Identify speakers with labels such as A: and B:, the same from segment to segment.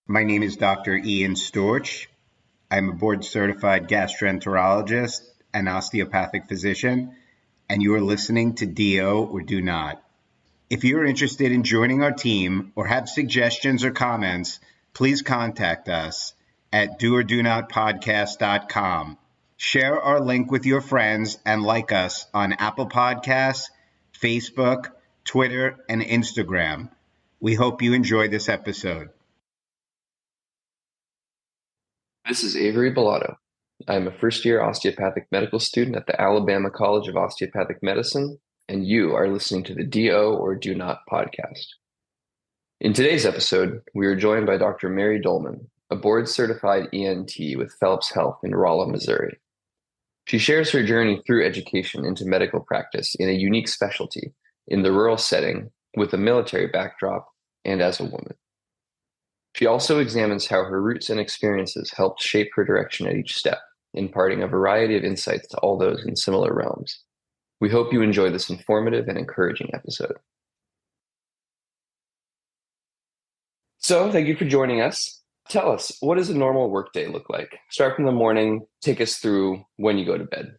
A: My name is Dr. Ian Storch. I'm a board-certified gastroenterologist and osteopathic physician, and you are listening to DO or Do Not. If you are interested in joining our team or have suggestions or comments, please contact us at doordonotpodcast.com. Share our link with your friends and like us on Apple Podcasts, Facebook, Twitter, and Instagram. We hope you enjoy this episode.
B: This is Avery Bellato. I am a first-year osteopathic medical student at the Alabama College of Osteopathic Medicine, and you are listening to the DO or Do Not podcast. In today's episode, we are joined by Dr. Mary Doellman, a board-certified ENT with Phelps Health in Rolla, Missouri. She shares her journey through education into medical practice in a unique specialty in the rural setting with a military backdrop and as a woman. She also examines how her roots and experiences helped shape her direction at each step, imparting a variety of insights to all those in similar realms. We hope you enjoy this informative and encouraging episode. So, thank you for joining us. Tell us, what does a normal workday look like? Start from the morning, take us through when you go to bed.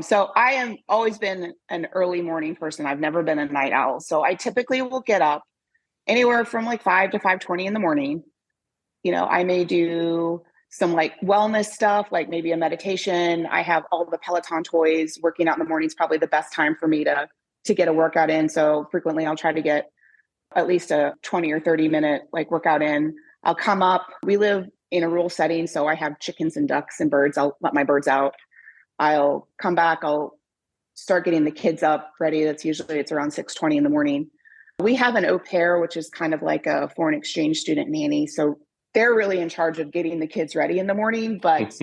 C: So I am always been an early morning person. I've never been a night owl. So I typically will get up anywhere from like 5 to 5:20 in the morning. I may do some like wellness stuff, like maybe a meditation. I have all the Peloton toys. Working out in the morning is probably the best time for me to get a workout in. So frequently I'll try to get at least a 20 or 30 minute like workout in. I'll come up. We live in a rural setting, so I have chickens and ducks and birds. I'll let my birds out. I'll come back. I'll start getting the kids up ready. It's around 6:20 in the morning. We have an au pair, which is kind of like a foreign exchange student nanny. So they're really in charge of getting the kids ready in the morning, but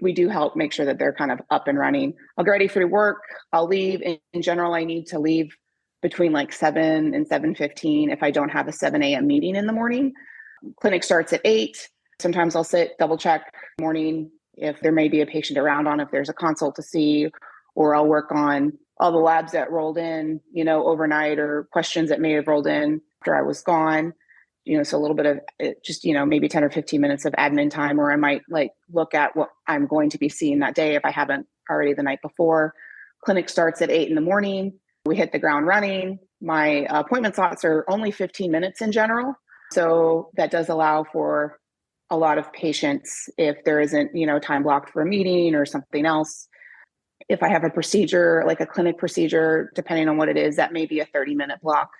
C: we do help make sure that they're kind of up and running. I'll get ready for work. I'll leave. In general, I need to leave between like 7 and 7:15 if I don't have a 7 a.m. meeting in the morning. Clinic starts at 8. Sometimes I'll sit, double check morning if there may be a patient around on if there's a consult to see, or I'll work on all the labs that rolled in, overnight, or questions that may have rolled in after I was gone. So a little bit of just, maybe 10 or 15 minutes of admin time, or I might like look at what I'm going to be seeing that day if I haven't already the night before. Clinic starts at 8 in the morning. We hit the ground running. My appointment slots are only 15 minutes in general. So that does allow for a lot of patients if there isn't, time blocked for a meeting or something else. If I have a procedure, like a clinic procedure, depending on what it is, that may be a 30-minute block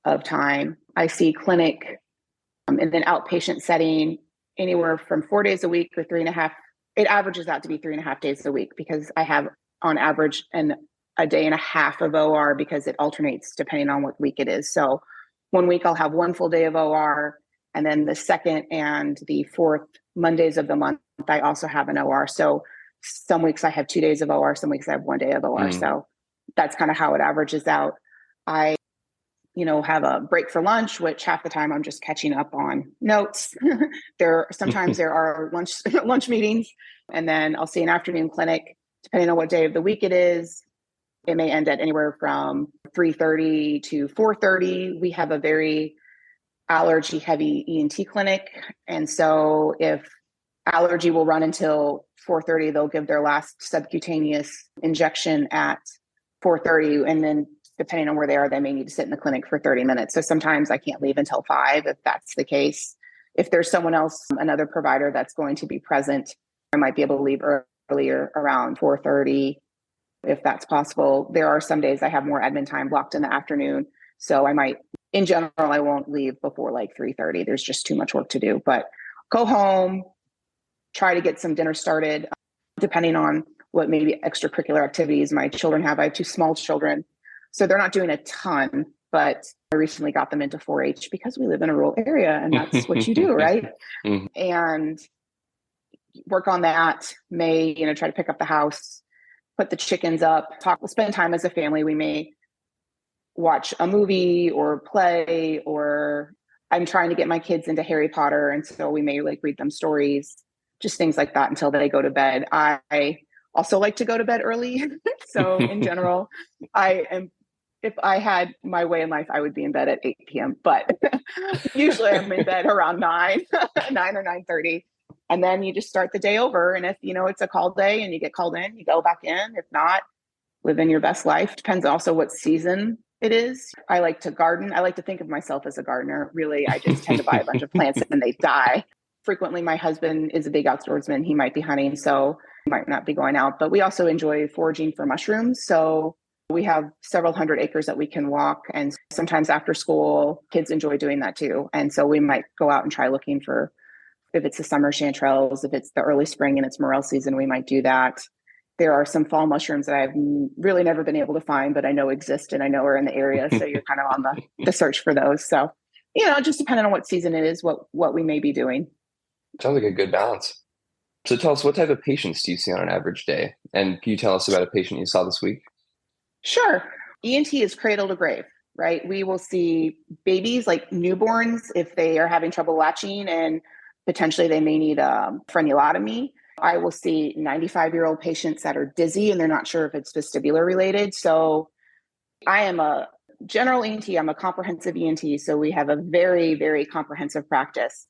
C: of time. I see clinic in an outpatient setting anywhere from 4 days a week or 3.5. It averages out to be 3.5 days a week because I have on average a day and a half of OR because it alternates depending on what week it is. So one week I'll have one full day of OR, and then the second and the fourth Mondays of the month, I also have an OR. So some weeks I have 2 days of OR, some weeks I have 1 day of OR. So that's kind of how it averages out. I, have a break for lunch, which half the time I'm just catching up on notes. Sometimes there are lunch meetings, and then I'll see an afternoon clinic, depending on what day of the week it is. It may end at anywhere from 3:30 to 4:30. We have a very allergy heavy ENT clinic. And so if allergy will run until 4:30, they'll give their last subcutaneous injection at 4:30. And then depending on where they are, they may need to sit in the clinic for 30 minutes. So sometimes I can't leave until 5 if that's the case. If there's someone else, another provider that's going to be present, I might be able to leave earlier around 4:30 if that's possible. There are some days I have more admin time blocked in the afternoon. So in general, I won't leave before like 3:30. There's just too much work to do, but go home, try to get some dinner started, depending on what maybe extracurricular activities my children have. I have 2 small children, so they're not doing a ton, but I recently got them into 4-H because we live in a rural area and that's what you do, right? And work on that, try to pick up the house, put the chickens up, we'll spend time as a family. We may watch a movie or play, or I'm trying to get my kids into Harry Potter. And so we may read them stories, just things like that until they go to bed. I also like to go to bed early. So in general, I am if I had my way in life, I would be in bed at 8 p.m. But usually I'm in bed around 9, 9 or 9:30. And then you just start the day over. And if, it's a call day and you get called in, you go back in. If not, live in your best life. Depends also what season it is. I like to garden. I like to think of myself as a gardener. Really, I just tend to buy a bunch of plants and they die. Frequently, my husband is a big outdoorsman. He might be hunting, so he might not be going out. But we also enjoy foraging for mushrooms. So we have several hundred acres that we can walk. And sometimes after school, kids enjoy doing that too. And so we might go out and try looking for, if it's the summer chanterelles, if it's the early spring and it's morel season, we might do that. There are some fall mushrooms that I've really never been able to find, but I know exist and I know are in the area. So you're kind of on the search for those. So, just depending on what season it is, what we may be doing.
B: Sounds like a good balance. So tell us, what type of patients do you see on an average day? And can you tell us about a patient you saw this week?
C: Sure. ENT is cradle to grave, right? We will see babies like newborns if they are having trouble latching and potentially they may need a frenulotomy. I will see 95-year-old patients that are dizzy and they're not sure if it's vestibular related. So I am a general ENT. I'm a comprehensive ENT. So we have a very, very comprehensive practice.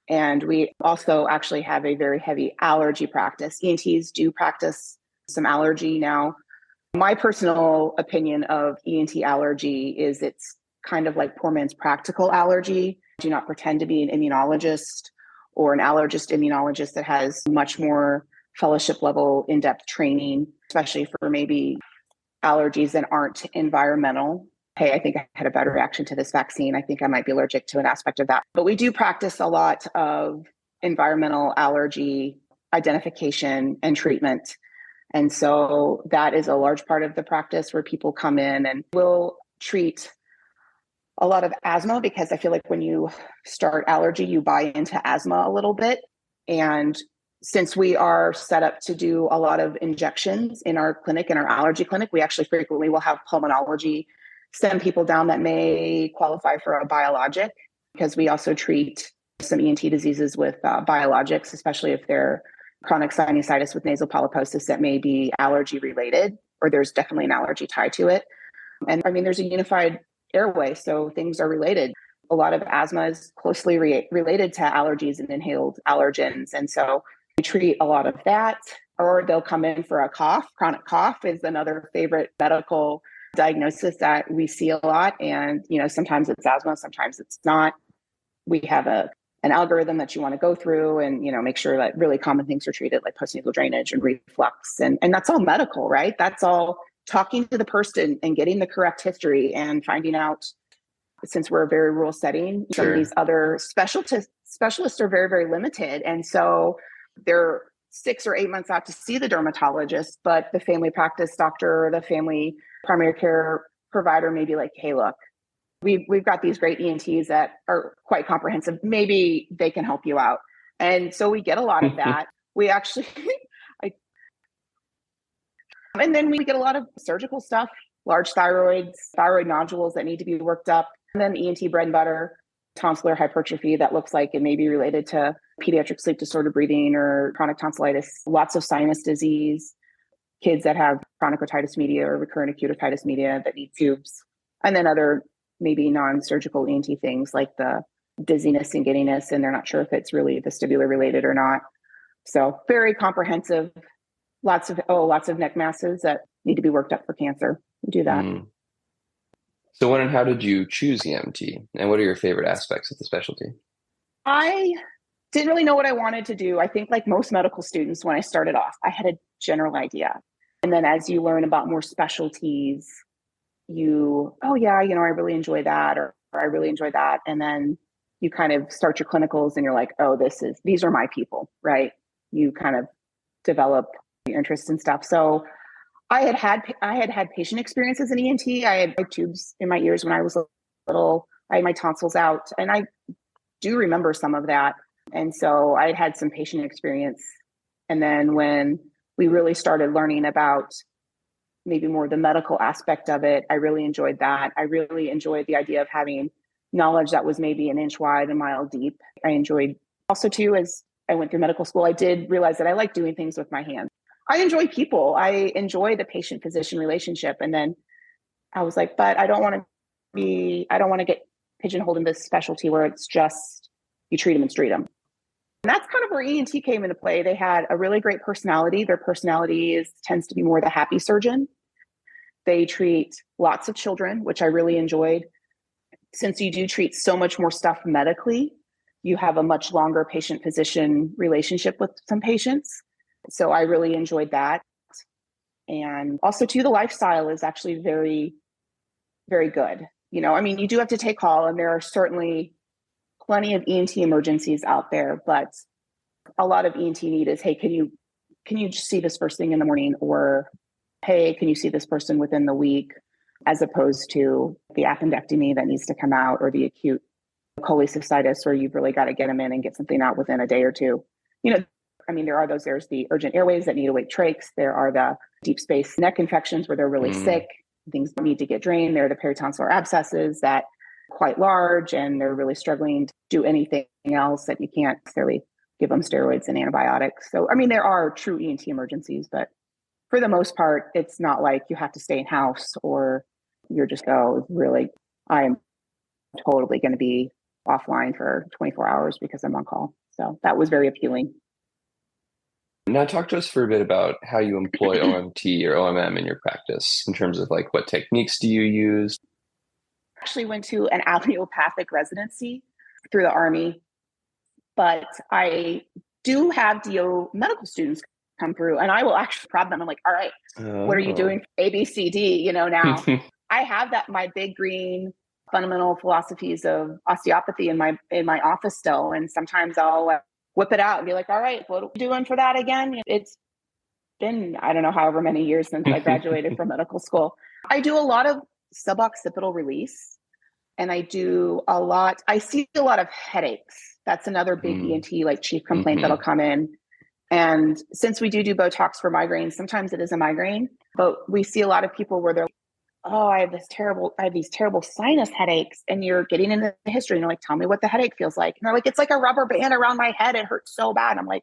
C: And we also actually have a very heavy allergy practice. ENTs do practice some allergy now. My personal opinion of ENT allergy is it's kind of like poor man's practical allergy. Do not pretend to be an immunologist or an allergist immunologist that has much more fellowship level in-depth training, especially for maybe allergies that aren't environmental. Hey, I think I had a better reaction to this vaccine. I think I might be allergic to an aspect of that. But we do practice a lot of environmental allergy identification and treatment. And so that is a large part of the practice where people come in and we'll treat a lot of asthma, because I feel like when you start allergy, you buy into asthma a little bit. And since we are set up to do a lot of injections in our clinic, in our allergy clinic, we actually frequently will have pulmonology send people down that may qualify for a biologic, because we also treat some ENT diseases with biologics, especially if they're chronic sinusitis with nasal polyposis that may be allergy related, or there's definitely an allergy tied to it. And I mean, there's a unified airway, so things are related. A lot of asthma is closely related to allergies and inhaled allergens. And so we treat a lot of that, or they'll come in for a cough. Chronic cough is another favorite medical diagnosis that we see a lot. And, sometimes it's asthma, sometimes it's not. We have an algorithm that you want to go through and, make sure that really common things are treated, like postnasal drainage and reflux. And that's all medical, right? That's all talking to the person and getting the correct history and finding out, since we're a very rural setting, some of these other specialists are very, very limited. And so they're 6 or 8 months out to see the dermatologist, but the family practice doctor or the family primary care provider may be like, hey, look, we've got these great ENTs that are quite comprehensive. Maybe they can help you out. And so we get a lot of that. We actually, and then we get a lot of surgical stuff, large thyroid nodules that need to be worked up. And then ENT bread and butter, tonsillar hypertrophy that looks like it may be related to pediatric sleep disorder breathing or chronic tonsillitis, lots of sinus disease, kids that have chronic otitis media or recurrent acute otitis media that need tubes, and then other maybe non-surgical ENT things like the dizziness and giddiness, and they're not sure if it's really vestibular related or not. So very comprehensive, lots of neck masses that need to be worked up for cancer. We do that.
B: So when and how did you choose EMT, and what are your favorite aspects of the specialty?
C: I didn't really know what I wanted to do. I think like most medical students, when I started off, I had a general idea. And then as you learn about more specialties, I really enjoy that, or I really enjoy that. And then you kind of start your clinicals and you're like, oh, these are my people, right? You kind of develop your interests and stuff. So I had patient experience as an ENT. I had tubes in my ears when I was little. I had my tonsils out, and I do remember some of that. And so I had some patient experience. And then when we really started learning about maybe more the medical aspect of it, I really enjoyed that. I really enjoyed the idea of having knowledge that was maybe an inch wide, a mile deep. I enjoyed also too, as I went through medical school, I did realize that I like doing things with my hands. I enjoy people. I enjoy the patient-physician relationship. And then I was like, but I don't want to get pigeonholed in this specialty where it's just you treat them and treat them. And that's kind of where ENT came into play. They had a really great personality. Their personality tends to be more the happy surgeon. They treat lots of children, which I really enjoyed. Since you do treat so much more stuff medically, you have a much longer patient-physician relationship with some patients. So I really enjoyed that. And also, too, the lifestyle is actually very, very good. You know, I mean, you do have to take call, and there are certainly plenty of ENT emergencies out there, but a lot of ENT need is, hey, can you just see this first thing in the morning? Or, hey, can you see this person within the week? As opposed to the appendectomy that needs to come out, or the acute cholecystitis where you've really got to get them in and get something out within a day or two. You know, I mean, there's the urgent airways that need awake trachs. There are the deep space neck infections where they're really sick. Things need to get drained. There are the peritonsillar abscesses that are quite large and they're really struggling to do anything else that you can't necessarily give them steroids and antibiotics. So, I mean, there are true ENT emergencies, but for the most part, it's not like you have to stay in house or you're just really, I'm totally going to be offline for 24 hours because I'm on call. So that was very appealing.
B: Now talk to us for a bit about how you employ OMT or OMM in your practice in terms of like what techniques do you use?
C: I actually went to an allopathic residency through the Army, but I do have DO medical students come through and I will actually prod them. I'm like, all right, what are you doing? A, B, C, D, you know, now I have my big green fundamental philosophies of osteopathy in my office still. And sometimes I'll whip it out and be like, all right, what are we doing for that again? It's been, I don't know, however many years since I graduated from medical school. I do a lot of suboccipital release and I see a lot of headaches. That's another big ENT like chief complaint that'll come in. And since we do Botox for migraines, sometimes it is a migraine, but we see a lot of people where they're like, oh, I have these terrible sinus headaches. And you're getting into the history and you're like, tell me what the headache feels like. And they're like, it's like a rubber band around my head. It hurts so bad. I'm like,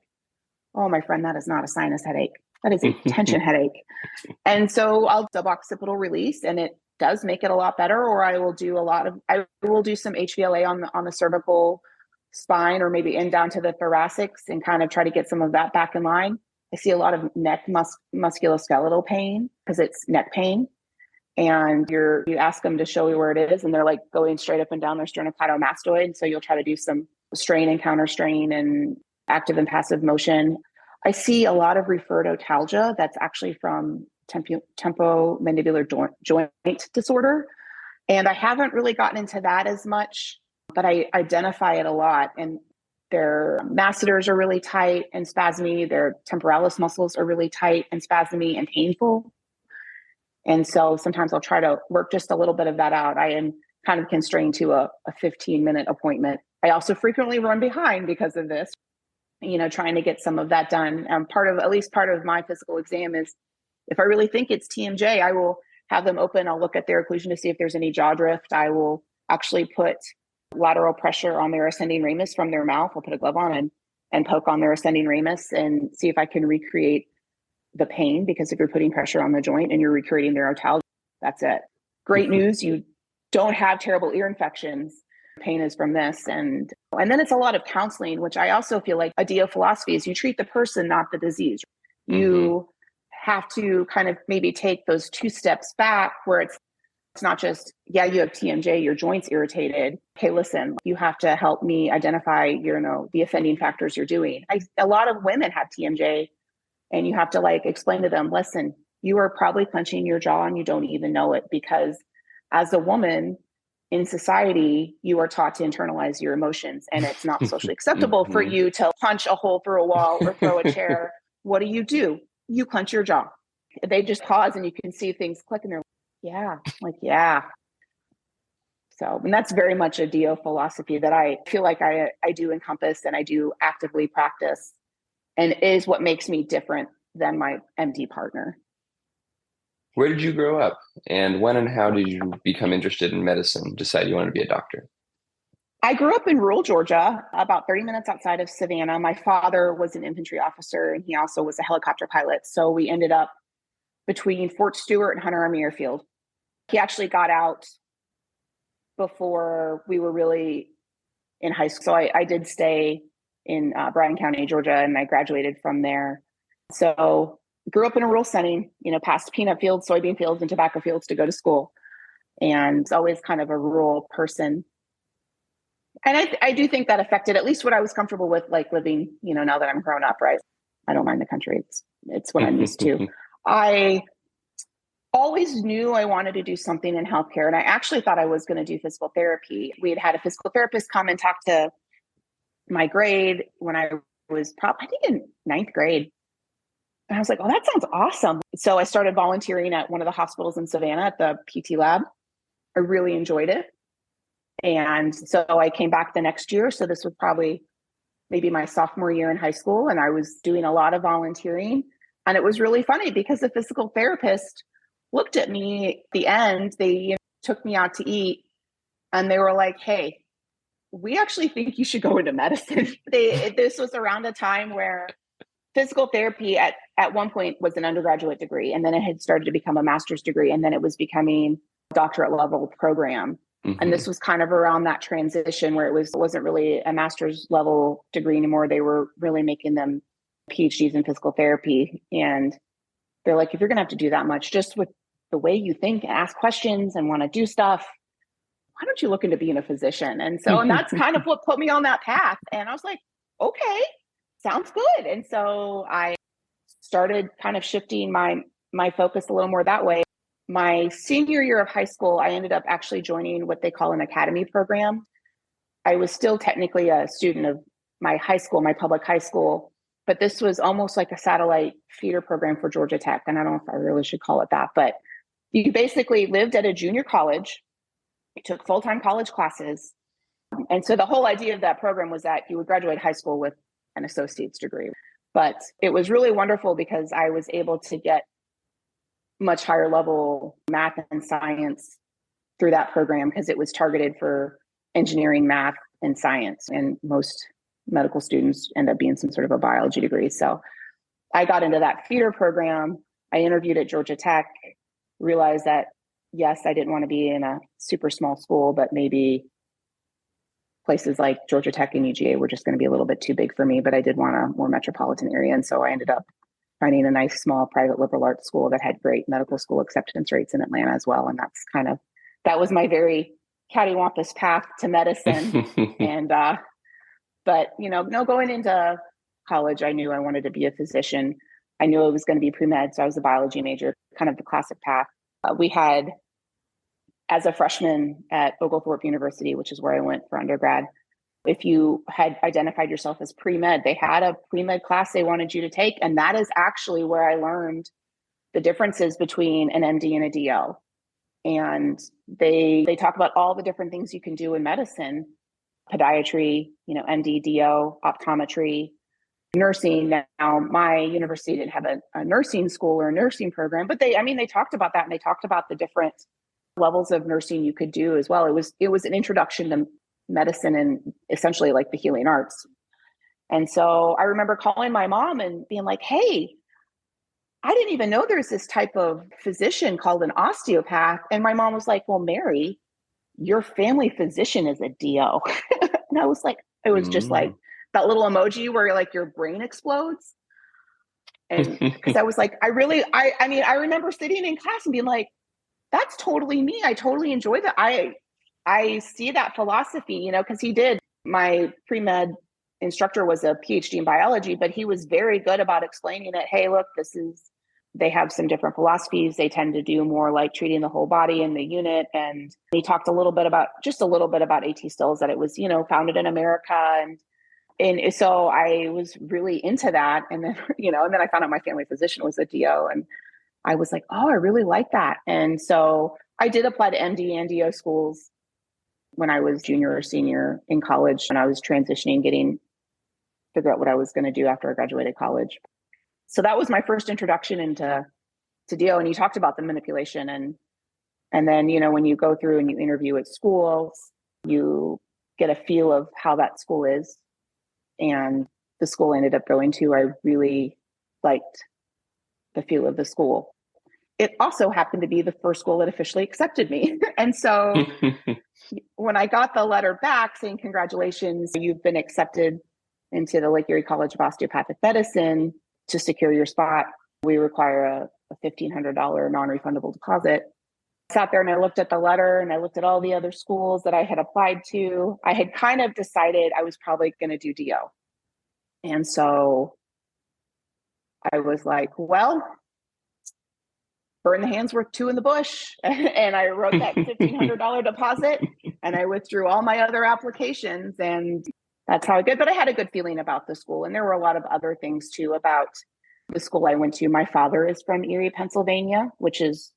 C: oh, my friend, that is not a sinus headache. That is a tension headache. And so I'll suboccipital release and it does make it a lot better. Or I will do some HVLA on the cervical spine or maybe in down to the thoracics and kind of try to get some of that back in line. I see a lot of neck musculoskeletal pain because it's neck pain. And you ask them to show you where it is, and they're like going straight up and down their sternocleidomastoid. And so you'll try to do some strain and counter strain and active and passive motion. I see a lot of referred otalgia that's actually from temporomandibular joint disorder. And I haven't really gotten into that as much, but I identify it a lot. And their masseters are really tight and spasmy. Their temporalis muscles are really tight and spasmy and painful. And so sometimes I'll try to work just a little bit of that out. I am kind of constrained to a 15-minute appointment. I also frequently run behind because of this, trying to get some of that done. Part of my physical exam is if I really think it's TMJ, I will have them open. I'll look at their occlusion to see if there's any jaw drift. I will actually put lateral pressure on their ascending ramus from their mouth. I'll put a glove on and poke on their ascending ramus and see if I can recreate the pain, because if you're putting pressure on the joint and you're recreating their otalgia, that's it. Great news. You don't have terrible ear infections. Pain is from this. And then it's a lot of counseling, which I also feel like a DO philosophy is you treat the person, not the disease. You have to kind of maybe take those 2 steps back where it's not just, yeah, you have TMJ, your joint's irritated. Okay, listen, you have to help me identify, the offending factors you're doing. A lot of women have TMJ. And you have to explain to them, listen, you are probably clenching your jaw and you don't even know it, because as a woman in society, you are taught to internalize your emotions and it's not socially acceptable for you to punch a hole through a wall or throw a chair. What do? You clench your jaw. They just pause and you can see things click and they're yeah. So, and that's very much a DO philosophy that I feel like I do encompass and I do actively practice. And is what makes me different than my MD partner.
B: Where did you grow up? And when and how did you become interested in medicine, decide you wanted to be a doctor?
C: I grew up in rural Georgia, about 30 minutes outside of Savannah. My father was an infantry officer and he also was a helicopter pilot. So we ended up between Fort Stewart and Hunter Army Airfield. He actually got out before we were really in high school. So I did stay in Bryan County, Georgia, and I graduated from there. So grew up in a rural setting, past peanut fields, soybean fields, and tobacco fields to go to school. And always kind of a rural person. And I do think that affected at least what I was comfortable with, like living, now that I'm grown up, right? I don't mind the country. It's what I'm used to. I always knew I wanted to do something in healthcare. And I actually thought I was going to do physical therapy. We had a physical therapist come and talk to my grade when I was I think in ninth grade. And I was like, oh, that sounds awesome. So I started volunteering at one of the hospitals in Savannah at the PT lab. I really enjoyed it. And so I came back the next year. So this was probably maybe my sophomore year in high school. And I was doing a lot of volunteering. And it was really funny because the physical therapist looked at me at the end. They took me out to eat and they were like, hey, we actually think you should go into medicine. This was around a time where physical therapy at one point was an undergraduate degree. And then it had started to become a master's degree. And then it was becoming a doctorate level program. Mm-hmm. And this was kind of around that transition where it wasn't really a master's level degree anymore. They were really making them PhDs in physical therapy. And they're like, if you're going to have to do that much, just with the way you think and ask questions and want to do stuff, why don't you look into being a physician? And that's kind of what put me on that path. And I was like, okay, sounds good. And so I started kind of shifting my focus a little more that way. My senior year of high school, I ended up actually joining what they call an academy program. I was still technically a student of my high school, my public high school, but this was almost like a satellite feeder program for Georgia Tech. And I don't know if I really should call it that, but you basically lived at a junior college. You took full-time college classes. And so the whole idea of that program was that you would graduate high school with an associate's degree. But it was really wonderful because I was able to get much higher level math and science through that program because it was targeted for engineering, math, and science. And most medical students end up being some sort of a biology degree. So I got into that feeder program. I interviewed at Georgia Tech, realized that, yes, I didn't want to be in a super small school, but maybe places like Georgia Tech and UGA were just going to be a little bit too big for me, but I did want a more metropolitan area. And so I ended up finding a nice small private liberal arts school that had great medical school acceptance rates in Atlanta as well. And that was my very cattywampus path to medicine. And, but going into college, I knew I wanted to be a physician. I knew I was going to be pre-med. So I was a biology major, kind of the classic path. We had, as a freshman at Oglethorpe University, which is where I went for undergrad, if you had identified yourself as pre-med, they had a pre-med class they wanted you to take. And that is actually where I learned the differences between an MD and a DO. And they talk about all the different things you can do in medicine, podiatry, MD, DO, optometry, nursing. Now, my university didn't have a nursing school or a nursing program, but they talked about that, and they talked about the different levels of nursing you could do as well. It was an introduction to medicine and essentially like the healing arts. And so I remember calling my mom and being like, hey, I didn't even know there's this type of physician called an osteopath. And my mom was like, well, Mary, your family physician is a DO. And I was like, it was just like that little emoji where like your brain explodes. And because I was like, I remember sitting in class and being like, that's totally me. I totally enjoy that. I see that philosophy, because my pre-med instructor was a PhD in biology, but he was very good about explaining it. Hey, look, they have some different philosophies. They tend to do more like treating the whole body in the unit. And he talked a little bit about AT Stills, that it was, founded in America. And so I was really into that. And then, and then I found out my family physician was a DO, and I was like, oh, I really like that. And so I did apply to MD and DO schools when I was junior or senior in college, and I was transitioning, figure out what I was going to do after I graduated college. So that was my first introduction into DO. And you talked about the manipulation, and then, when you go through and you interview at schools, you get a feel of how that school is. And the school I ended up going to, I really liked the feel of the school. it also happened to be the first school that officially accepted me. And so when I got the letter back saying, congratulations, you've been accepted into the Lake Erie College of Osteopathic Medicine, to secure your spot, we require a $1,500 non-refundable deposit. I sat there and I looked at the letter and I looked at all the other schools that I had applied to. I had kind of decided I was probably going to do DO. And so I was like, well, burn the hands worth two in the bush. And I wrote that $1,500 deposit and I withdrew all my other applications. And that's how I did. But I had a good feeling about the school. And there were a lot of other things too about the school I went to. My father is from Erie, Pennsylvania, which is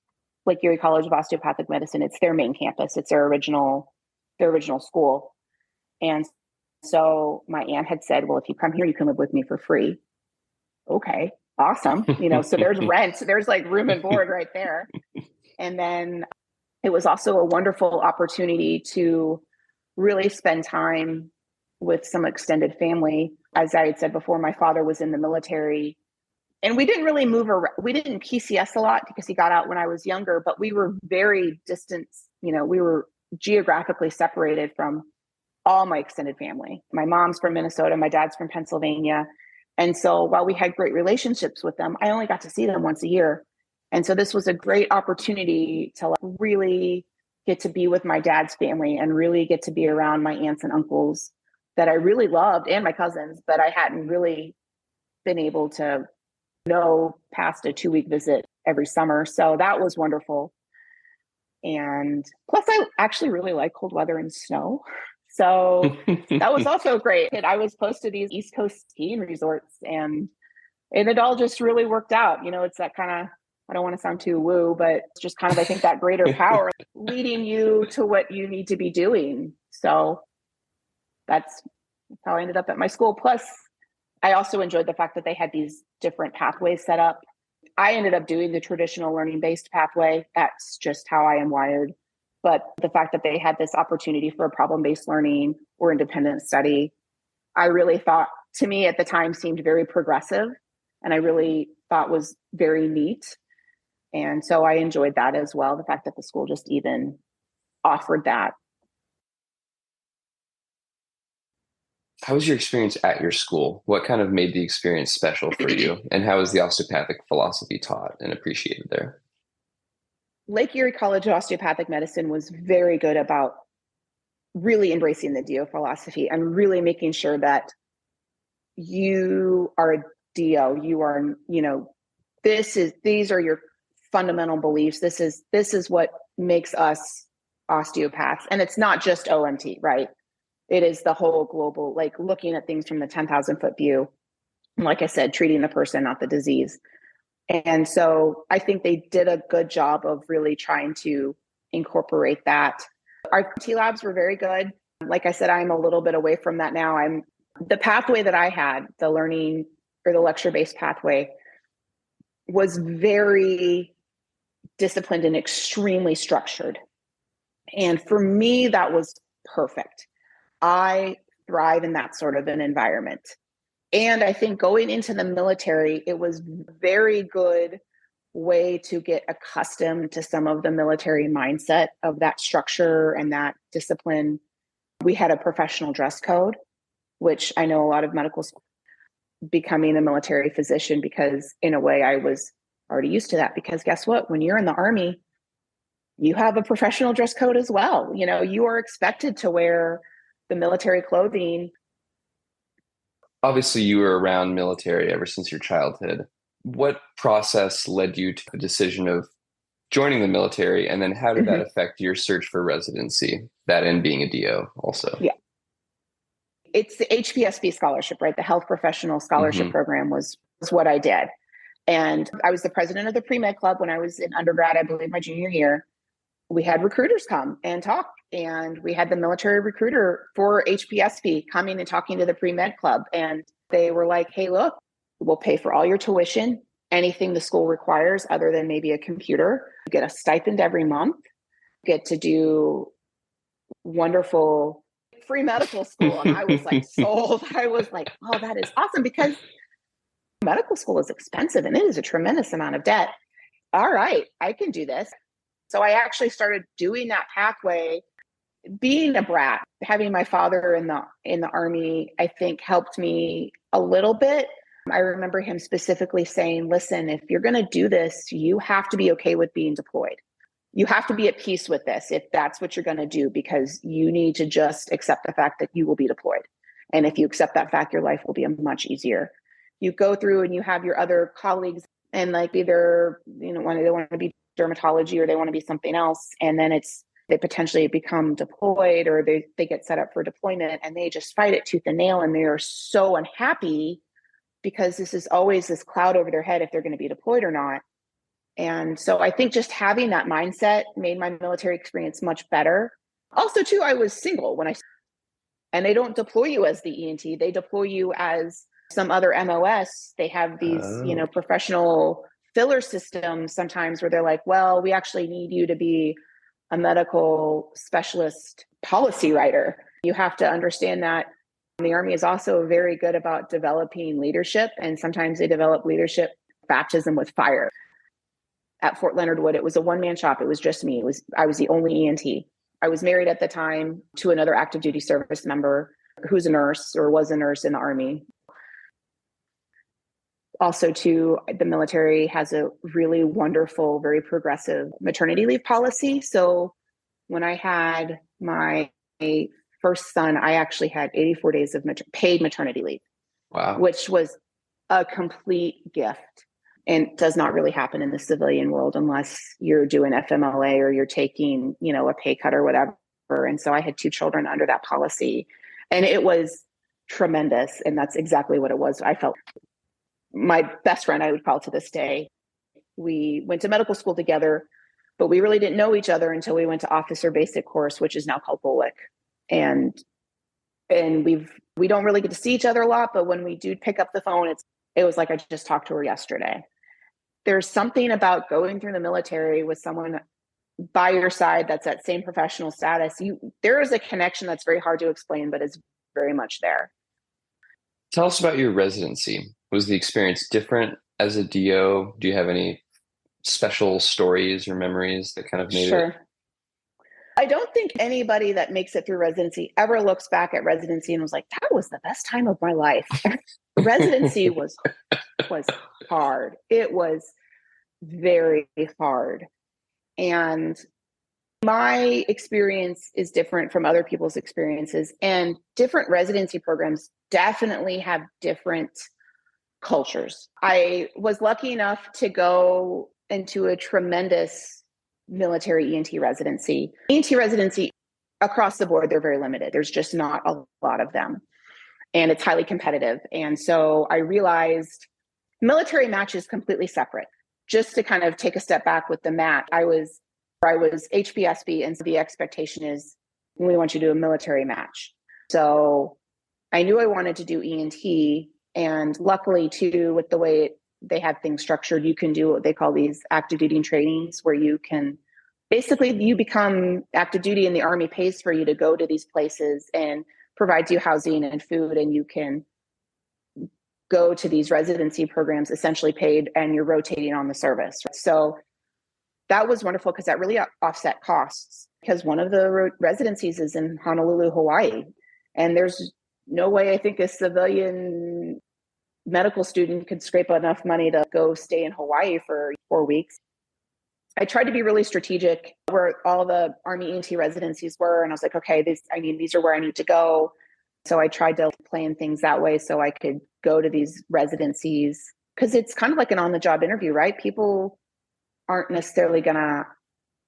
C: Lake Erie College of Osteopathic Medicine. It's their main campus. It's their original school. And so my aunt had said, well, if you come here, you can live with me for free. Okay, awesome. So there's rent, there's like room and board right there. And then it was also a wonderful opportunity to really spend time with some extended family. As I had said before, my father was in the military and we didn't really move around. We didn't PCS a lot because he got out when I was younger, but we were very distant. We were geographically separated from all my extended family. My mom's from Minnesota, my dad's from Pennsylvania. And so while we had great relationships with them, I only got to see them once a year. And so this was a great opportunity to really get to be with my dad's family and really get to be around my aunts and uncles that I really loved and my cousins, but I hadn't really been able to know past a 2-week visit every summer. So that was wonderful. And plus I actually really like cold weather and snow. So that was also great. And I was close to these East Coast skiing resorts and it all just really worked out. It's that kind of, I don't want to sound too woo, but it's just kind of, I think that greater power leading you to what you need to be doing. So that's how I ended up at my school. Plus, I also enjoyed the fact that they had these different pathways set up. I ended up doing the traditional learning-based pathway. That's just how I am wired. But the fact that they had this opportunity for a problem-based learning or independent study, I really thought, to me at the time, seemed very progressive. And I really thought was very neat. And so I enjoyed that as well. The fact that the school just even offered that.
B: How was your experience at your school? What kind of made the experience special for you? And how is the osteopathic philosophy taught and appreciated there?
C: Lake Erie College of Osteopathic Medicine was very good about really embracing the DO philosophy and really making sure that you are a DO. You are, these are your fundamental beliefs. This is what makes us osteopaths. And it's not just OMT, right? It is the whole global, like looking at things from the 10,000 foot view. And like I said, treating the person, not the disease. And so I think they did a good job of really trying to incorporate that. Our T labs were very good. Like I said, I'm a little bit away from that now. The pathway that I had, the learning or the lecture-based pathway, was very disciplined and extremely structured. And for me, that was perfect. I thrive in that sort of an environment. And I think going into the military, it was very good way to get accustomed to some of the military mindset of that structure and that discipline. We had a professional dress code, which I know a lot of medical schools becoming a military physician, because in a way I was already used to that, because guess what? When you're in the Army, you have a professional dress code as well. You are expected to wear the military clothing.
B: Obviously, you were around military ever since your childhood. What process led you to the decision of joining the military? And then how did that affect your search for residency, that and being a DO also?
C: Yeah. It's the HPSP scholarship, right? The Health Professional Scholarship Program was what I did. And I was the president of the pre-med club when I was in undergrad, I believe my junior year. We had recruiters come and talk, and we had the military recruiter for HPSP coming and talking to the pre-med club. And they were like, hey, look, we'll pay for all your tuition, anything the school requires other than maybe a computer. You get a stipend every month, get to do wonderful free medical school. And I was like sold. I was like, oh, that is awesome, because medical school is expensive and it is a tremendous amount of debt. all right, I can do this. So I actually started doing that pathway. Being a brat, having my father in the Army, I think helped me a little bit. I remember him specifically saying, listen, if you're going to do this, you have to be okay with being deployed. You have to be at peace with this if that's what you're going to do, because you need to just accept the fact that you will be deployed. And if you accept that fact, your life will be much easier. You go through and you have your other colleagues, and like either, they want to be dermatology or they want to be something else. And then they potentially become deployed, or they get set up for deployment, and they just fight it tooth and nail. And they are so unhappy because this is always this cloud over their head if they're going to be deployed or not. And so I think just having that mindset made my military experience much better. Also, too, I was single and they don't deploy you as the ENT. They deploy you as some other MOS. They have these, professional filler systems sometimes where they're like, well, we actually need you to be a medical specialist policy writer. You have to understand that the Army is also very good about developing leadership. And sometimes they develop leadership baptism with fire. At Fort Leonard Wood, it was a one-man shop. It was just me. I was the only ENT. I was married at the time to another active duty service member who's a nurse or was a nurse in the Army. Also, too, the military has a really wonderful, very progressive maternity leave policy. So when I had my first son, I actually had 84 days of paid maternity leave.
B: Wow.
C: Which was a complete gift. And does not really happen in the civilian world unless you're doing FMLA or you're taking, a pay cut or whatever. And so I had 2 children under that policy, and it was tremendous. And that's exactly what it was. I felt my best friend, I would call to this day. We went to medical school together, but we really didn't know each other until we went to officer basic course, which is now called BOLIC. And we don't really get to see each other a lot, but when we do pick up the phone, it was like I just talked to her yesterday. There's something about going through the military with someone by your side that's that same professional status. There is a connection that's very hard to explain, but it's very much there.
B: Tell us about your residency. Was the experience different as a DO? Do you have any special stories or memories that kind of made it?
C: I don't think anybody that makes it through residency ever looks back at residency and was like, that was the best time of my life. Residency was hard. It was very hard. And my experience is different from other people's experiences, and different residency programs definitely have different cultures. I was lucky enough to go into a tremendous military ENT residency. ENT residency across the board, they're very limited. There's just not a lot of them. And it's highly competitive. And so I realized military match is completely separate. Just to kind of take a step back with the match, I was HBSB, and so the expectation is we want you to do a military match. So I knew I wanted to do ENT, and luckily too, with the way they have things structured, you can do what they call these active duty trainings, where you can basically you become active duty and the Army pays for you to go to these places and provides you housing and food, and you can go to these residency programs essentially paid, and you're rotating on the service. So that was wonderful because that really offset costs, because one of the residencies is in Honolulu, Hawaii. And there's no way I think a civilian medical student could scrape enough money to go stay in Hawaii for 4 weeks. I tried to be really strategic where all the Army ENT residencies were. And I was like, okay, these are where I need to go. So I tried to plan things that way so I could go to these residencies, because it's kind of like an on-the-job interview, right? People aren't necessarily going to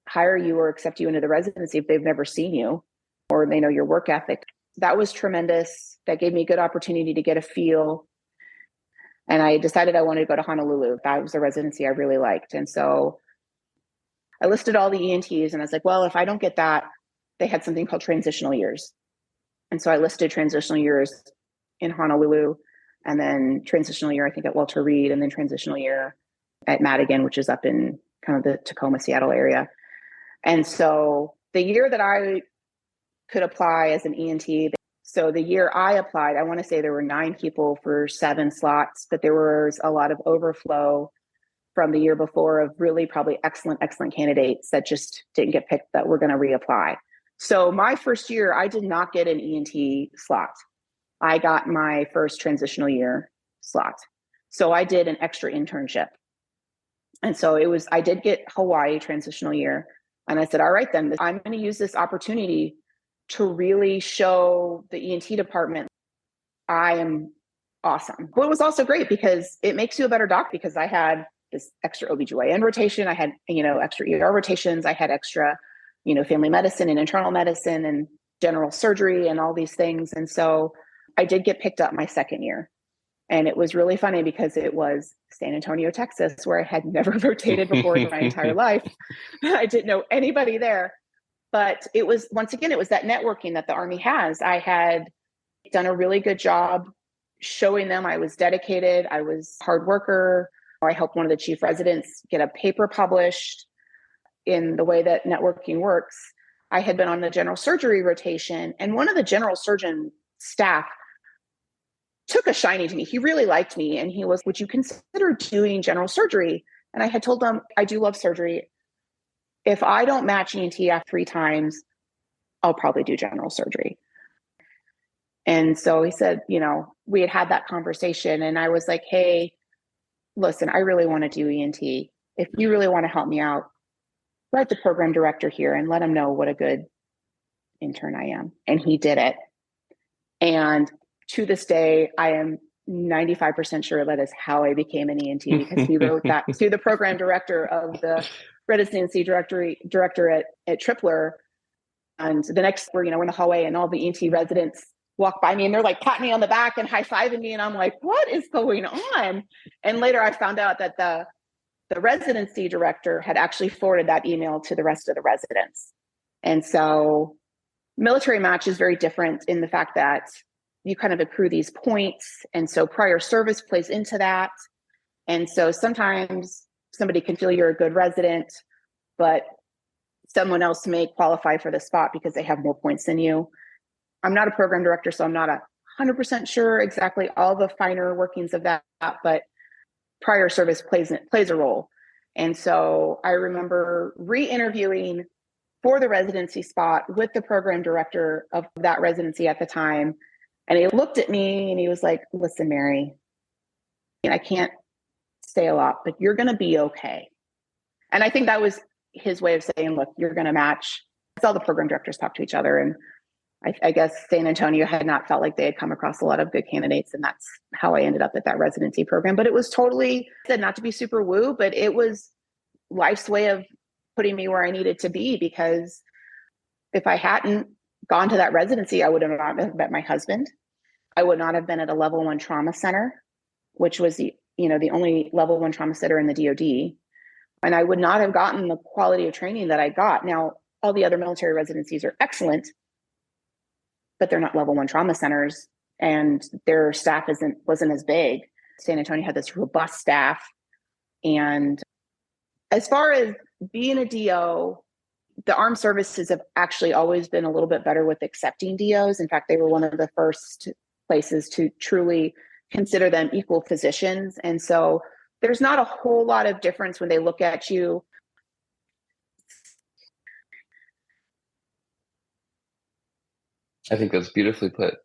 C: hire you or accept you into the residency if they've never seen you or they know your work ethic. That was tremendous. That gave me a good opportunity to get a feel. And I decided I wanted to go to Honolulu. That was a residency I really liked. And so I listed all the ENTs, and I was like, well, if I don't get that, they had something called transitional years. And so I listed transitional years in Honolulu, and then transitional year, I think, at Walter Reed, and then transitional year at Madigan, which is up in kind of the Tacoma, Seattle area. And so the year that I could apply as an ENT, so the year I applied, I want to say there were 9 people for 7 slots, but there was a lot of overflow from the year before of really probably excellent candidates that just didn't get picked that were going to reapply. So my first year, I did not get an ENT slot. I got my first transitional year slot. So I did an extra internship. And so I did get Hawaii transitional year. And I said, all right, then I'm going to use this opportunity to really show the ENT department I am awesome. But it was also great because it makes you a better doc, because I had this extra OBGYN rotation. I had, extra ER rotations. I had extra, family medicine and internal medicine and general surgery and all these things. And so I did get picked up my second year. And it was really funny because it was San Antonio, Texas, where I had never rotated before in my entire life. I didn't know anybody there. But it was, once again, it was that networking that the Army has. I had done a really good job showing them I was dedicated. I was a hard worker. I helped one of the chief residents get a paper published in the way that networking works. I had been on the general surgery rotation, and one of the general surgeon staff took a shiny to me. He really liked me. And he was, would you consider doing general surgery? And I had told him, I do love surgery. If I don't match ENT after 3 times, I'll probably do general surgery. And so he said, we had that conversation, and I was like, hey, listen, I really want to do ENT. If you really want to help me out, write the program director here and let him know what a good intern I am. And he did it. And to this day, I am 95% sure that is how I became an ENT, because he wrote that to the program director of the residency director at Tripler. And the next, we're in the hallway, and all the ENT residents walk by me, and they're like patting me on the back and high-fiving me. And I'm like, what is going on? And later I found out that the residency director had actually forwarded that email to the rest of the residents. And so military match is very different in the fact that you kind of accrue these points. And so prior service plays into that. And so sometimes somebody can feel you're a good resident, but someone else may qualify for the spot because they have more points than you. I'm not a program director, so I'm not 100% sure exactly all the finer workings of that, but prior service plays a role. And so I remember re-interviewing for the residency spot with the program director of that residency at the time. And he looked at me and he was like, listen, Mary, I can't say a lot, but you're going to be okay. And I think that was his way of saying, look, you're going to match. All the program directors talk to each other. And I guess San Antonio had not felt like they had come across a lot of good candidates. And that's how I ended up at that residency program. But it was totally, said not to be super woo, but it was life's way of putting me where I needed to be, because if I hadn't gone to that residency, I would have not met my husband. I would not have been at a level 1 trauma center, which was the only level 1 trauma center in the DoD. And I would not have gotten the quality of training that I got. Now, all the other military residencies are excellent, but they're not level 1 trauma centers, and their staff wasn't as big. San Antonio had this robust staff. And as far as being a DO, the armed services have actually always been a little bit better with accepting DOs. In fact, they were one of the first places to truly consider them equal physicians. And so there's not a whole lot of difference when they look at you.
B: I think that's beautifully put.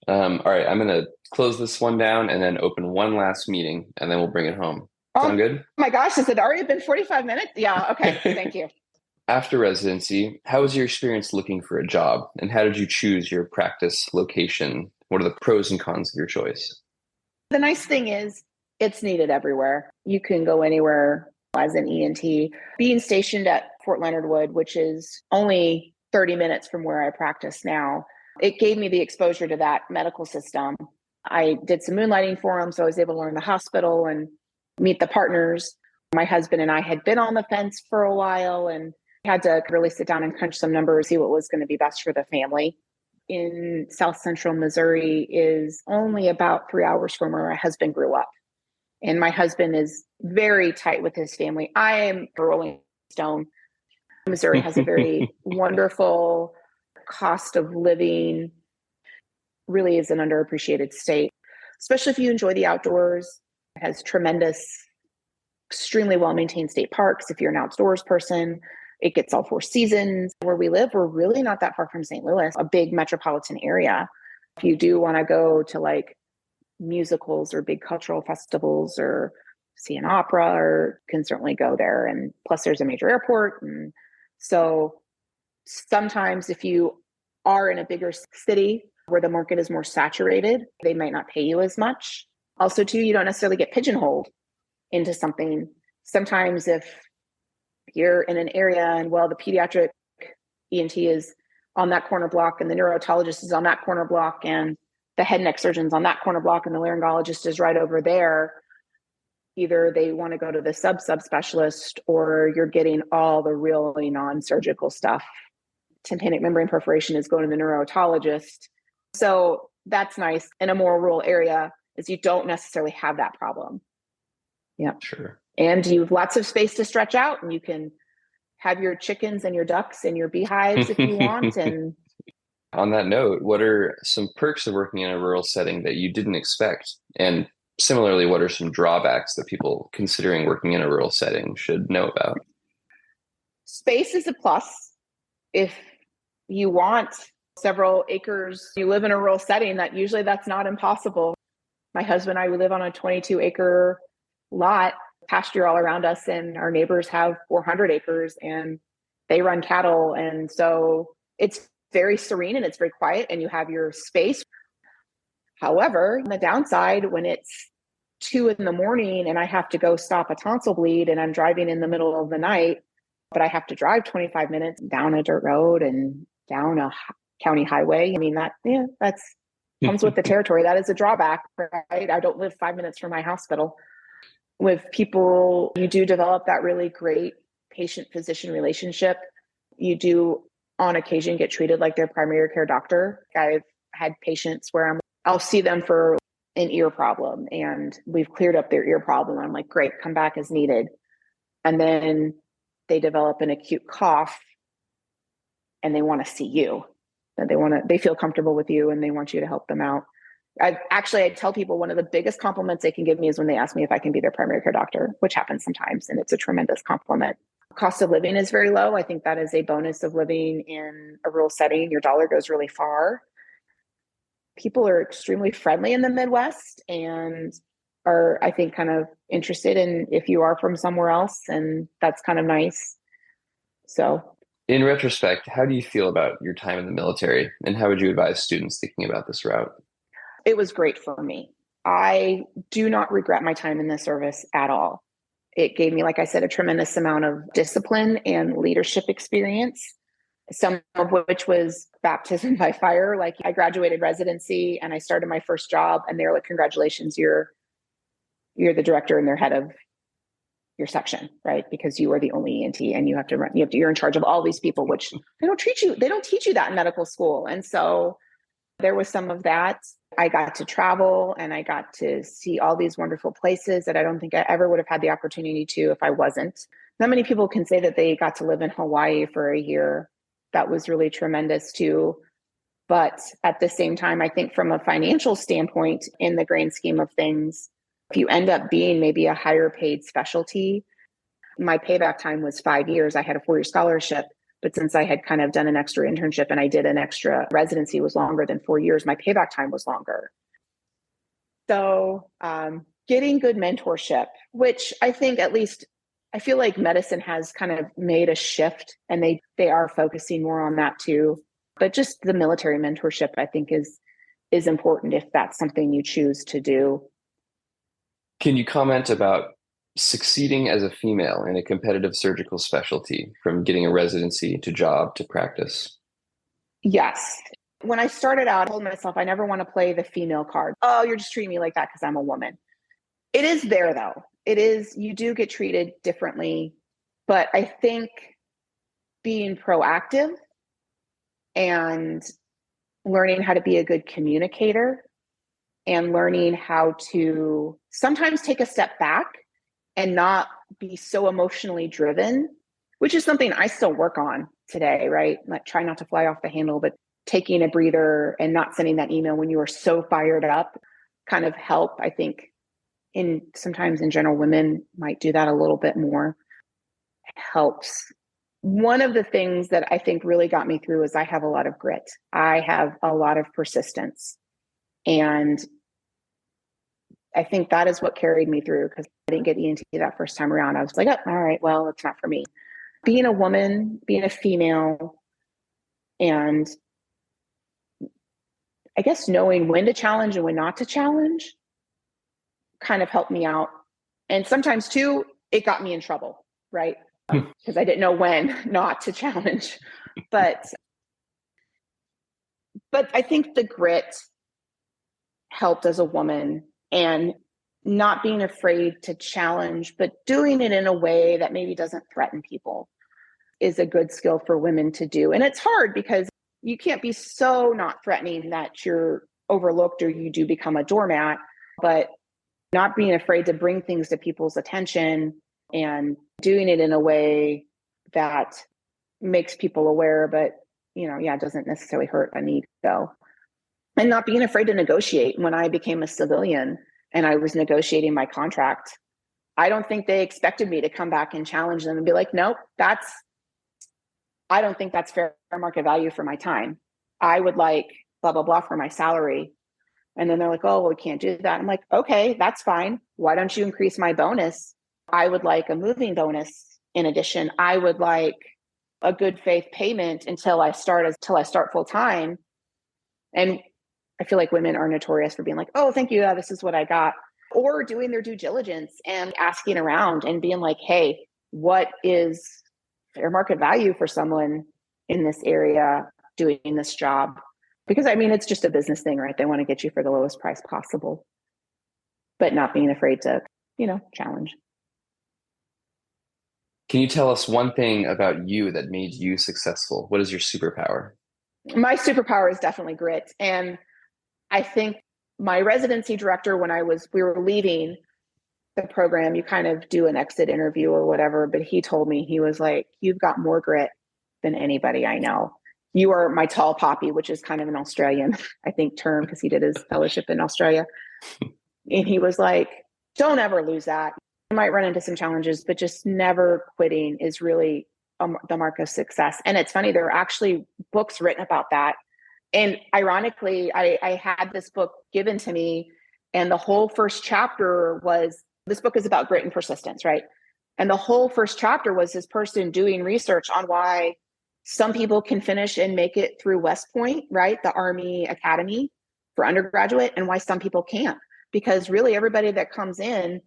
B: All right, I'm going to close this one down and then open one last meeting, and then we'll bring it home. Sound good?
C: Oh my gosh, has it already been 45 minutes? Yeah, okay, thank you.
B: After residency, how was your experience looking for a job, and how did you choose your practice location? What are the pros and cons of your choice?
C: The nice thing is it's needed everywhere. You can go anywhere as an ENT. Being stationed at Fort Leonard Wood, which is only 30 minutes from where I practice now, it gave me the exposure to that medical system. I did some moonlighting for them, so I was able to learn the hospital and meet the partners. My husband and I had been on the fence for a while and had to really sit down and crunch some numbers, see what was going to be best for the family. In South Central Missouri is only about 3 hours from where my husband grew up. And my husband is very tight with his family. I am a Rolling Stone. Missouri has a very wonderful cost of living, really is an underappreciated state, especially if you enjoy the outdoors. It has tremendous extremely well-maintained state parks. If you're an outdoors person, it gets all 4 seasons. Where we live, we're really not that far from St. Louis, a big metropolitan area. If you do want to go to like musicals or big cultural festivals or see an opera, or can certainly go there. And plus there's a major airport. And so sometimes if you are in a bigger city where the market is more saturated, they might not pay you as much. Also too, you don't necessarily get pigeonholed into something. Sometimes if you're in an area and the pediatric ENT is on that corner block and the neurotologist is on that corner block and the head and neck surgeon's on that corner block and the laryngologist is right over there, either they want to go to the subspecialist or you're getting all the really non-surgical stuff. Tympanic membrane perforation is going to the neurotologist. So that's nice in a more rural area, is you don't necessarily have that problem. Yeah.
B: Sure.
C: And you have lots of space to stretch out, and you can have your chickens and your ducks and your beehives if you want. And
B: on that note, what are some perks of working in a rural setting that you didn't expect? And similarly, what are some drawbacks that people considering working in a rural setting should know about?
C: Space is a plus. If you want several acres, you live in a rural setting, that's not impossible. My husband and I, we live on a 22-acre lot, pasture all around us, and our neighbors have 400 acres and they run cattle. And so it's very serene and it's very quiet and you have your space. However, on the downside, when it's 2 a.m. and I have to go stop a tonsil bleed and I'm driving in the middle of the night, but I have to drive 25 minutes down a dirt road and down a county highway. I mean, that's comes with the territory. That is a drawback, right? I don't live 5 minutes from my hospital. With people, you do develop that really great patient-physician relationship. You do, on occasion, get treated like their primary care doctor. I've had patients where I'll see them for an ear problem and we've cleared up their ear problem. I'm like, great, come back as needed. And then they develop an acute cough and they want to see you. They feel comfortable with you and they want you to help them out. I tell people one of the biggest compliments they can give me is when they ask me if I can be their primary care doctor, which happens sometimes. And it's a tremendous compliment. Cost of living is very low. I think that is a bonus of living in a rural setting. Your dollar goes really far. People are extremely friendly in the Midwest and are, I think, kind of interested in if you are from somewhere else. And that's kind of nice. So
B: in retrospect, how do you feel about your time in the military and how would you advise students thinking about this route?
C: It was great for me. I do not regret my time in the service at all. It gave me, like I said, a tremendous amount of discipline and leadership experience, some of which was baptism by fire. Like I graduated residency and I started my first job and they're like, congratulations, you're the director and they're head of your section, right? Because you are the only ENT and you're in charge of all these people, which they don't teach you that in medical school. And so there was some of that. I got to travel and I got to see all these wonderful places that I don't think I ever would have had the opportunity to if I wasn't. Not many people can say that they got to live in Hawaii for a year. That was really tremendous too. But at the same time, I think from a financial standpoint, in the grand scheme of things, if you end up being maybe a higher paid specialty, my payback time was 5 years. I had a 4-year scholarship. But since I had kind of done an extra internship and I did an extra residency was longer than 4 years, my payback time was longer. So getting good mentorship, which I think at least I feel like medicine has kind of made a shift and they are focusing more on that too. But just the military mentorship, I think is important if that's something you choose to do.
B: Can you comment about succeeding as a female in a competitive surgical specialty, from getting a residency to job to practice?
C: Yes. When I started out, I told myself I never want to play the female card. Oh, you're just treating me like that because I'm a woman. It is there though. It is, you do get treated differently, but I think being proactive and learning how to be a good communicator and learning how to sometimes take a step back and not be so emotionally driven, which is something I still work on today, right? Like try not to fly off the handle, but taking a breather and not sending that email when you are so fired up kind of help, I think, sometimes in general, women might do that a little bit more, helps. One of the things that I think really got me through is I have a lot of grit. I have a lot of persistence. And I think that is what carried me through, because I didn't get ENT that first time around. I was like, oh, all right, well, it's not for me. Being a woman, being a female, and I guess knowing when to challenge and when not to challenge kind of helped me out. And sometimes too, it got me in trouble, right? Because I didn't know when not to challenge. But I think the grit helped as a woman, and not being afraid to challenge, but doing it in a way that maybe doesn't threaten people is a good skill for women to do. And it's hard because you can't be so not threatening that you're overlooked or you do become a doormat, but not being afraid to bring things to people's attention and doing it in a way that makes people aware, but it doesn't necessarily hurt an ego. And not being afraid to negotiate. When I became a civilian and I was negotiating my contract, I don't think they expected me to come back and challenge them and be like, nope, I don't think that's fair market value for my time. I would like blah, blah, blah for my salary. And then they're like, oh, well, we can't do that. I'm like, okay, that's fine. Why don't you increase my bonus? I would like a moving bonus. In addition, I would like a good faith payment until I start full time. And I feel like women are notorious for being like, oh, thank you. This is what I got. Or doing their due diligence and asking around and being like, hey, what is fair market value for someone in this area doing this job? Because it's just a business thing, right? They want to get you for the lowest price possible, but not being afraid to, challenge.
B: Can you tell us one thing about you that made you successful? What is your superpower?
C: My superpower is definitely grit. And I think my residency director, when we were leaving the program, you kind of do an exit interview or whatever, but he told me, he was like, you've got more grit than anybody I know. You are my tall poppy, which is kind of an Australian, I think, term, because he did his fellowship in Australia. And he was like, don't ever lose that. You might run into some challenges, but just never quitting is really the mark of success. And it's funny, there are actually books written about that. And ironically, I had this book given to me, and the whole first chapter was, this book is about grit and persistence, right? And the whole first chapter was this person doing research on why some people can finish and make it through West Point, right? The Army Academy for undergraduate, and why some people can't. Because really everybody that comes in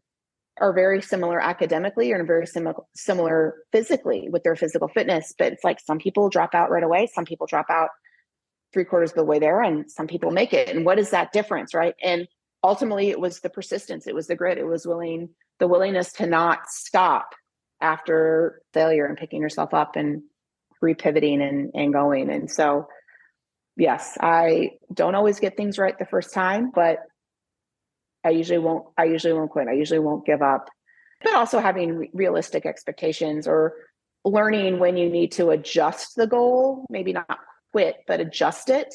C: are very similar academically and very similar physically with their physical fitness. But it's like some people drop out right away. Some people drop out 3/4 of the way there, and some people make it. And what is that difference, right? And ultimately it was the persistence. It was the grit. It was the willingness to not stop after failure and picking yourself up and repivoting and going. And so, yes, I don't always get things right the first time, but I usually won't quit. I usually won't give up. But also having realistic expectations, or learning when you need to adjust the goal, maybe not quit, but adjust it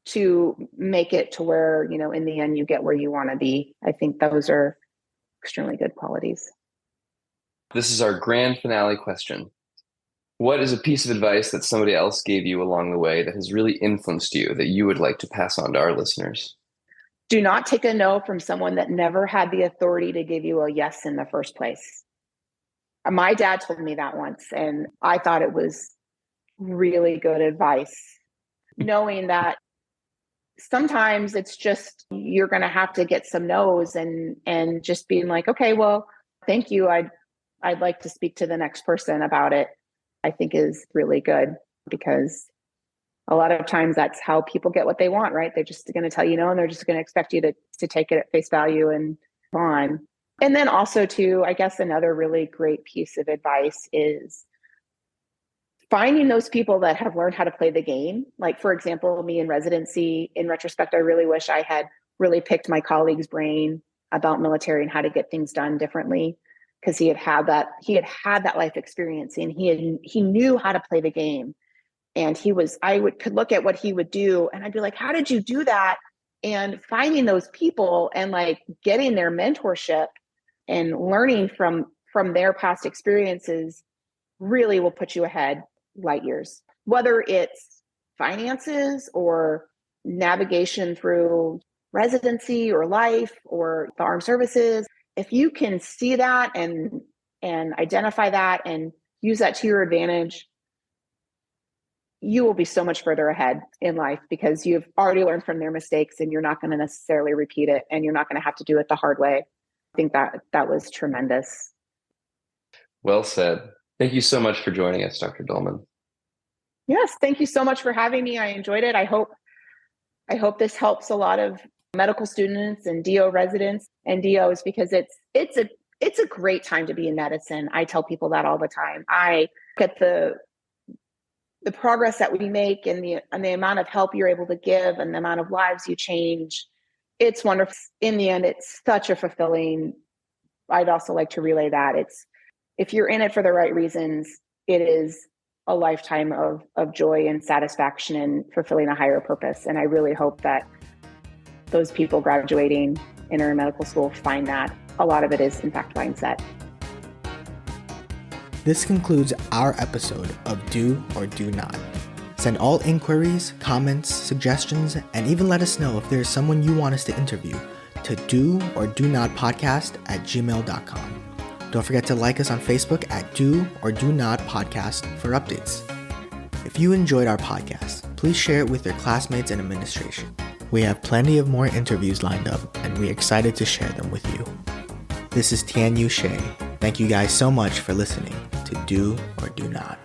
C: to make it to where, in the end, you get where you want to be. I think those are extremely good qualities.
B: This is our grand finale question. What is a piece of advice that somebody else gave you along the way that has really influenced you that you would like to pass on to our listeners?
C: Do not take a no from someone that never had the authority to give you a yes in the first place. My dad told me that once, and I thought it was really good advice, knowing that sometimes it's just, you're going to have to get some no's, and just being like, okay, well, thank you. I'd like to speak to the next person about it, I think is really good, because a lot of times that's how people get what they want, right? They're just going to tell you no, and they're just going to expect you to take it at face value and move on. And then also too, I guess another really great piece of advice is finding those people that have learned how to play the game. Like, for example, me in residency, in retrospect, I really wish I had really picked my colleague's brain about military and how to get things done differently, because he had that life experience, and he knew how to play the game. And could look at what he would do, and I'd be like, how did you do that? And finding those people and like getting their mentorship and learning from their past experiences really will put you ahead light years. Whether it's finances or navigation through residency or life or the armed services, if you can see that and identify that and use that to your advantage, you will be so much further ahead in life because you've already learned from their mistakes and you're not going to necessarily repeat it and you're not going to have to do it the hard way. I think that was tremendous.
B: Well said. Thank you so much for joining us, Dr. Doellman.
C: Yes, thank you so much for having me. I enjoyed it. I hope this helps a lot of medical students and DO residents and DOs because it's a great time to be in medicine. I tell people that all the time. I look at the progress that we make and the amount of help you're able to give and the amount of lives you change. It's wonderful. In the end, it's such a fulfilling. I'd also like to relay that if you're in it for the right reasons, it is a lifetime of joy and satisfaction and fulfilling a higher purpose. And I really hope that those people graduating in medical school find that. A lot of it is, in fact, mindset.
D: This concludes our episode of Do or Do Not. Send all inquiries, comments, suggestions, and even let us know if there is someone you want us to interview to doordonotpodcast@gmail.com. Don't forget to like us on Facebook at Do or Do Not Podcast for updates. If you enjoyed our podcast, please share it with your classmates and administration. We have plenty of more interviews lined up, and we're excited to share them with you. This is Tian Yu Shea. Thank you guys so much for listening to Do or Do Not.